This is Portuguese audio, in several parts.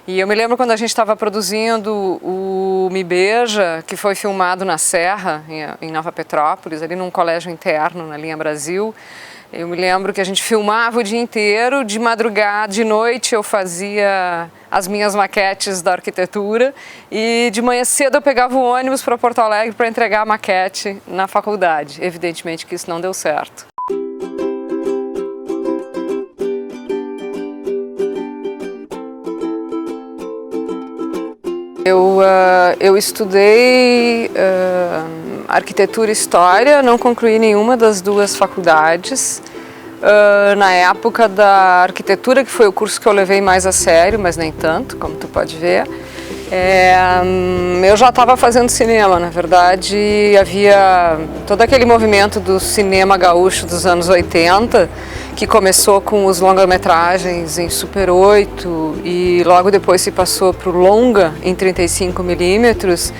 E eu me lembro quando a gente estava produzindo o Me Beija, que foi filmado na Serra, em Nova Petrópolis, ali num colégio interno na linha Brasil. Eu me lembro que a gente filmava o dia inteiro, de madrugada, de noite eu fazia as minhas maquetes da arquitetura e de manhã cedo eu pegava o ônibus para Porto Alegre para entregar a maquete na faculdade. Evidentemente que isso não deu certo. Eu estudei arquitetura e história, não concluí nenhuma das duas faculdades. Na época da arquitetura, que foi o curso que eu levei mais a sério, mas nem tanto, como tu pode ver, eu já estava fazendo cinema. Na verdade, havia todo aquele movimento do cinema gaúcho dos anos 80, que começou com os longa-metragens em Super 8 e logo depois se passou para o longa em 35mm.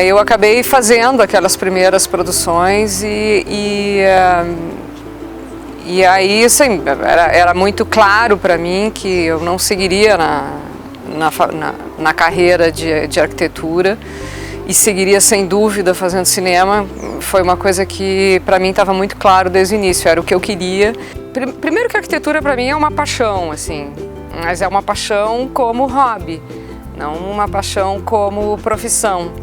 Eu acabei fazendo aquelas primeiras produções e aí, assim, era muito claro para mim que eu não seguiria na carreira de arquitetura e seguiria sem dúvida fazendo cinema. Foi uma coisa que para mim estava muito claro desde o início, era o que eu queria. Primeiro que a arquitetura para mim é uma paixão, assim, mas é uma paixão como hobby, não uma paixão como profissão.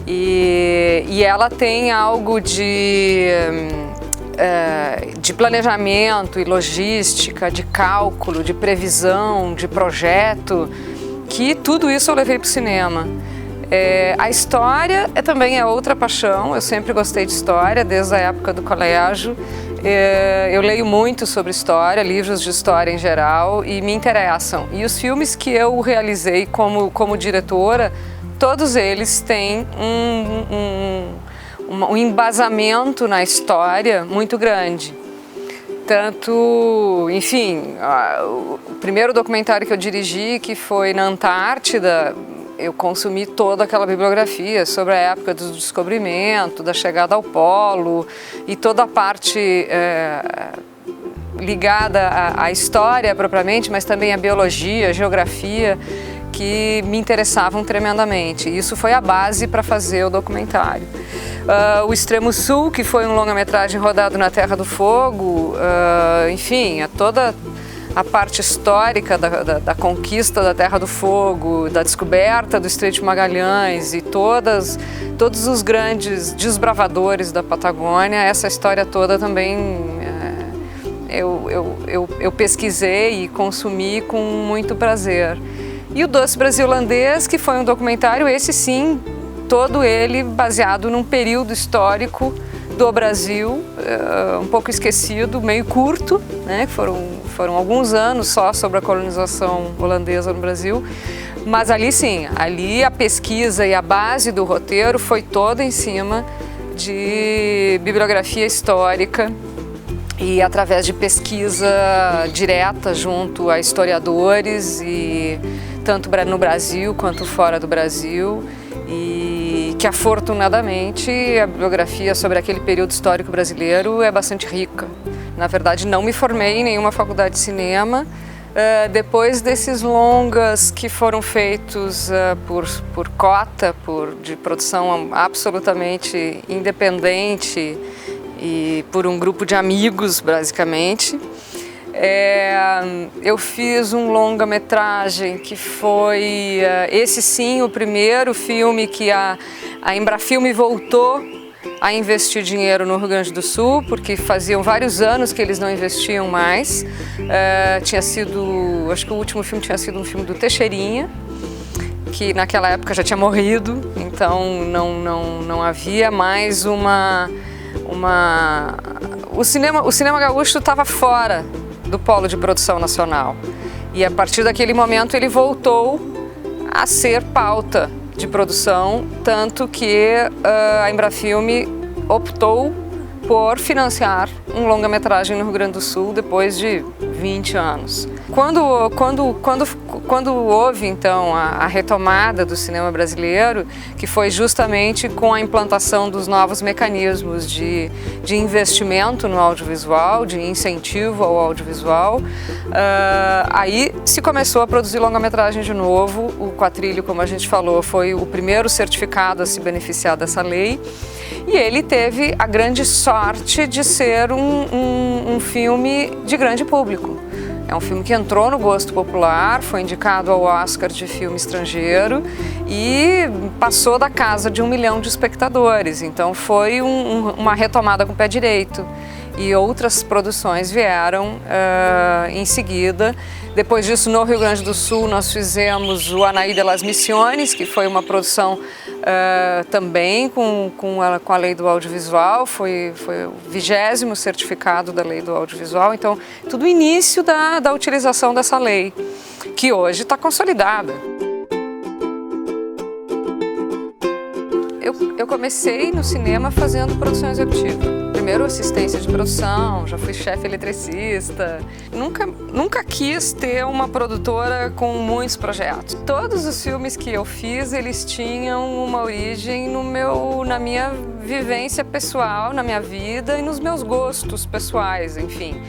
E ela tem algo de planejamento e logística, de cálculo, de previsão, de projeto, que tudo isso eu levei para o cinema. A história também é outra paixão, eu sempre gostei de história, desde a época do colégio. Eu leio muito sobre história, livros de história em geral, e me interessam. E os filmes que eu realizei como diretora, todos eles têm um embasamento na história muito grande. Tanto, enfim, o primeiro documentário que eu dirigi, que foi na Antártida, eu consumi toda aquela bibliografia sobre a época do descobrimento, da chegada ao polo e toda a parte ligada à história propriamente, mas também à biologia, à geografia, que me interessavam tremendamente. Isso foi a base para fazer o documentário. O Extremo Sul, que foi um longa-metragem rodado na Terra do Fogo, enfim, toda a parte histórica da conquista da Terra do Fogo, da descoberta do Estreito de Magalhães e todos os grandes desbravadores da Patagônia, essa história toda também eu pesquisei e consumi com muito prazer. E o Doce Brasilandês, que foi um documentário, esse sim, todo ele baseado num período histórico do Brasil, um pouco esquecido, meio curto, né? Foram alguns anos só sobre a colonização holandesa no Brasil, mas ali sim, ali a pesquisa e a base do roteiro foi toda em cima de bibliografia histórica e através de pesquisa direta junto a historiadores, e tanto no Brasil quanto fora do Brasil, e que afortunadamente a bibliografia sobre aquele período histórico brasileiro é bastante rica. Na verdade, não me formei em nenhuma faculdade de cinema. Depois desses longas que foram feitos por cota, de produção absolutamente independente e por um grupo de amigos, basicamente, eu fiz um longa-metragem que foi, esse sim, o primeiro filme que a Embrafilme voltou a investir dinheiro no Rio Grande do Sul, porque faziam vários anos que eles não investiam mais. Tinha sido, acho que o último filme tinha sido um filme do Teixeirinha, que naquela época já tinha morrido, então não havia mais o cinema gaúcho estava fora do polo de produção nacional. E a partir daquele momento ele voltou a ser pauta de produção, tanto que a Embrafilme optou por financiar um longa-metragem no Rio Grande do Sul depois de 20 anos. Quando houve, então, a retomada do cinema brasileiro, que foi justamente com a implantação dos novos mecanismos de investimento no audiovisual, de incentivo ao audiovisual, aí se começou a produzir longa-metragem de novo. O Quatrilho, como a gente falou, foi o primeiro certificado a se beneficiar dessa lei. E ele teve a grande sorte de ser um filme de grande público. É um filme que entrou no gosto popular, foi indicado ao Oscar de filme estrangeiro e passou da casa de 1 milhão de espectadores. Então foi uma retomada com o pé direito. E outras produções vieram em seguida. Depois disso, no Rio Grande do Sul, nós fizemos o Anaí de las Misiones, que foi uma produção também com a lei do audiovisual, foi o 20º certificado da lei do audiovisual. Então, tudo início da utilização dessa lei, que hoje está consolidada. Eu comecei no cinema fazendo produção executiva. Primeiro assistência de produção, já fui chefe eletricista. Nunca quis ter uma produtora com muitos projetos. Todos os filmes que eu fiz, eles tinham uma origem na minha vivência pessoal, na minha vida e nos meus gostos pessoais, enfim.